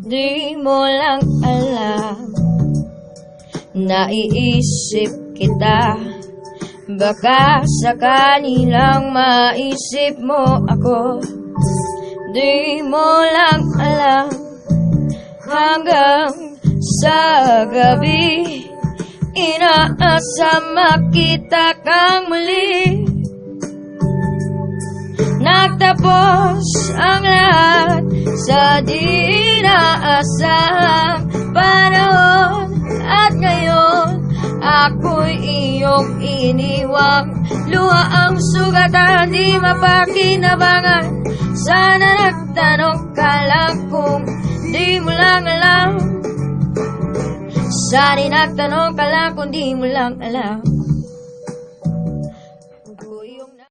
Di mo lang alam, naiisip kita. Baka sa kanilang maisip mo ako. Di mo lang alam, hanggang sa gabi inaasam makita kang muli. Nagtapos ang lahat sa di inaasam panahon, at ngayon ako'y iyong iniwang. Luha ang sugatan, di mapakinabangan. Sana nagtanong ka lang kung di mo lang alam. Sana nagtanong ka lang kung di mo lang alam.